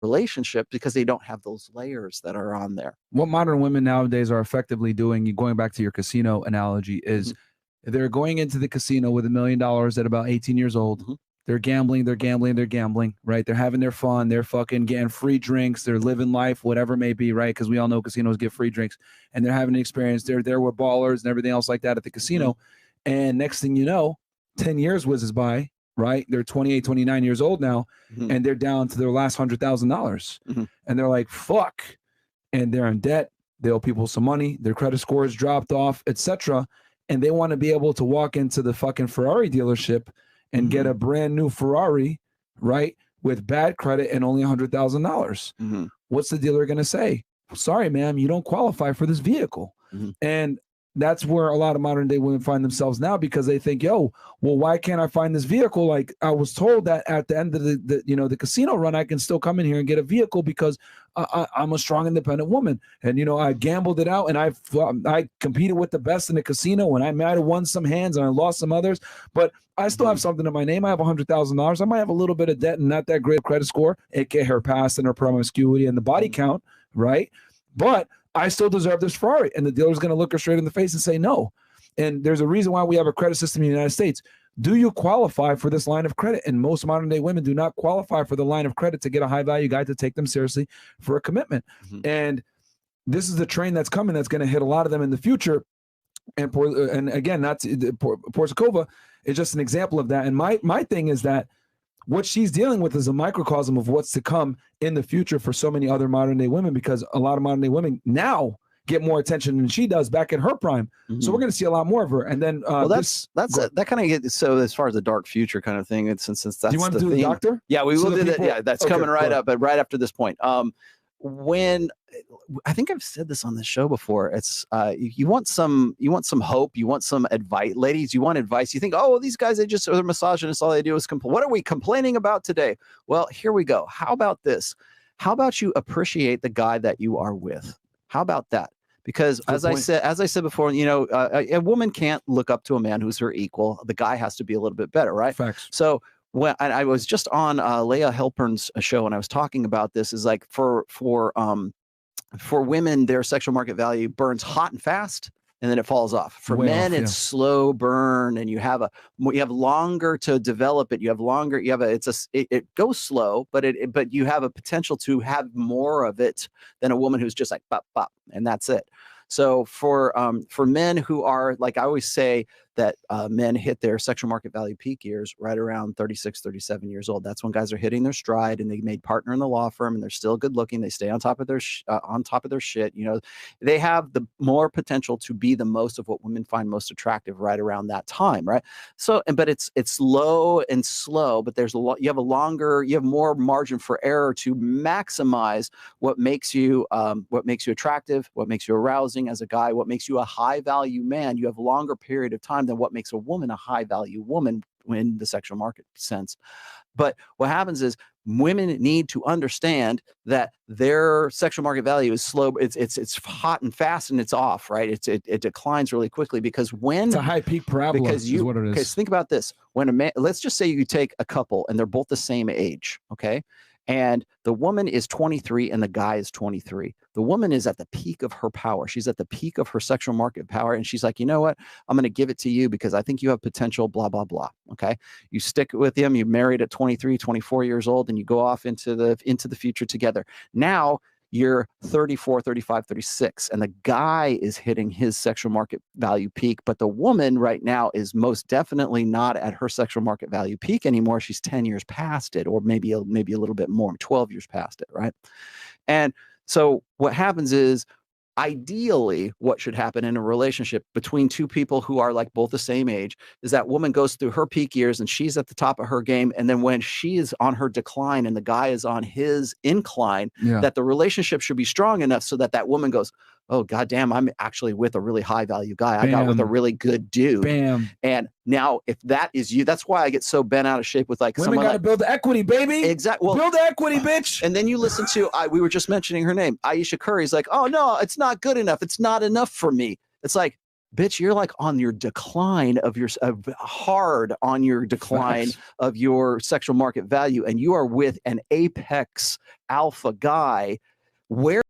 relationship because they don't have those layers that are on there. What modern women nowadays are effectively doing, going back to your casino analogy, is they're going into the casino with $1 million at about 18 years old. They're gambling, right? They're having their fun. They're fucking getting free drinks. They're living life, whatever it may be, right? Because we all know casinos get free drinks. And they're having an experience. They're there with ballers and everything else like that at the casino. And next thing you know, 10 years whizzes by, right? They're 28, 29 years old now, and they're down to their last $100,000. And they're like, fuck. And they're in debt. They owe people some money. Their credit score is dropped off, etc. And they want to be able to walk into the fucking Ferrari dealership and get a brand new Ferrari, right, with bad credit and only $100,000. What's the dealer going to say? Sorry, ma'am, you don't qualify for this vehicle. And that's where a lot of modern day women find themselves now, because they think, yo, well, why can't I find this vehicle? Like, I was told that at the end of the casino run, I can still come in here and get a vehicle because I'm a strong, independent woman. And, I gambled it out, and I competed with the best in the casino, and I might have won some hands and I lost some others, but I still have something in my name. I have $100,000. I might have a little bit of debt and not that great credit score, aka her past and her promiscuity and the body count, right? But I still deserve this Ferrari. And the dealer's going to look her straight in the face and say no. And there's a reason why we have a credit system in the United States. Do you qualify for this line of credit? And most modern day women do not qualify for the line of credit to get a high value guy to take them seriously for a commitment. And this is the train that's coming that's going to hit a lot of them in the future. And again, Porizkova is just an example of that. And my thing is that what she's dealing with is a microcosm of what's to come in the future for so many other modern day women, because a lot of modern day women now get more attention than she does back in her prime. So we're going to see a lot more of her. And then that kind of gets, so as far as the dark future kind of thing, it's since that's do you want to do the doctor? Yeah, we will do that. Yeah, that's coming right up, but right after this point. When I think I've said this on the show before, it's you want some hope, you want some advice, ladies. You want advice. You think, oh, well, these guys, they're misogynists. All they do is complain. What are we complaining about today? Well, here we go. How about this? How about you appreciate the guy that you are with? How about that? Because as I said before, a woman can't look up to a man who's her equal. The guy has to be a little bit better, right? Facts. So when I was just on Leah Halpern's show, and I was talking about this, is like for women, their sexual market value burns hot and fast, and then it falls off. For men, it's slow burn, and you have longer to develop it. It goes slow, but you have a potential to have more of it than a woman who's just like bop bop, and that's it. So for men who are, like I always say, that men hit their sexual market value peak years right around 36, 37 years old. That's when guys are hitting their stride, and they made partner in the law firm, and they're still good looking. They stay on top of their shit. They have the more potential to be the most of what women find most attractive right around that time, right? So, but it's low and slow, but there's you have more margin for error to maximize what makes you attractive, what makes you arousing as a guy, what makes you a high value man. You have a longer period of time than what makes a woman a high value woman in the sexual market sense. But what happens is women need to understand that their sexual market value is slow. It's hot and fast, and it's off, right? It declines really quickly, because when it's a high peak parabola is what it is. Okay, so think about this. When a man, let's just say you take a couple and they're both the same age, okay? And the woman is 23 and the guy is 23. The woman is at the peak of her power. She's at the peak of her sexual market power. And she's like, you know what? I'm going to give it to you because I think you have potential, blah, blah, blah. Okay. You stick with him. You married at 23, 24 years old, and you go off into the future together. Now you're 34, 35, 36, and the guy is hitting his sexual market value peak, but the woman right now is most definitely not at her sexual market value peak anymore. She's 10 years past it, or maybe a little bit more, 12 years past it, right? And so what happens is, ideally, what should happen in a relationship between two people who are like both the same age is that woman goes through her peak years and she's at the top of her game. And then when she is on her decline and the guy is on his incline, that the relationship should be strong enough so that woman goes, oh, goddamn, I'm actually with a really high value guy. I got with a really good dude. Bam. And now if that is you, that's why I get so bent out of shape with like women got to build the equity, baby. Exactly. Well, build the equity, bitch. And then you listen to, we were just mentioning her name, Ayesha Curry's like, oh no, it's not good enough. It's not enough for me. It's like, bitch, you're like on your decline of your hard on your decline of your sexual market value, and you are with an apex alpha guy. Where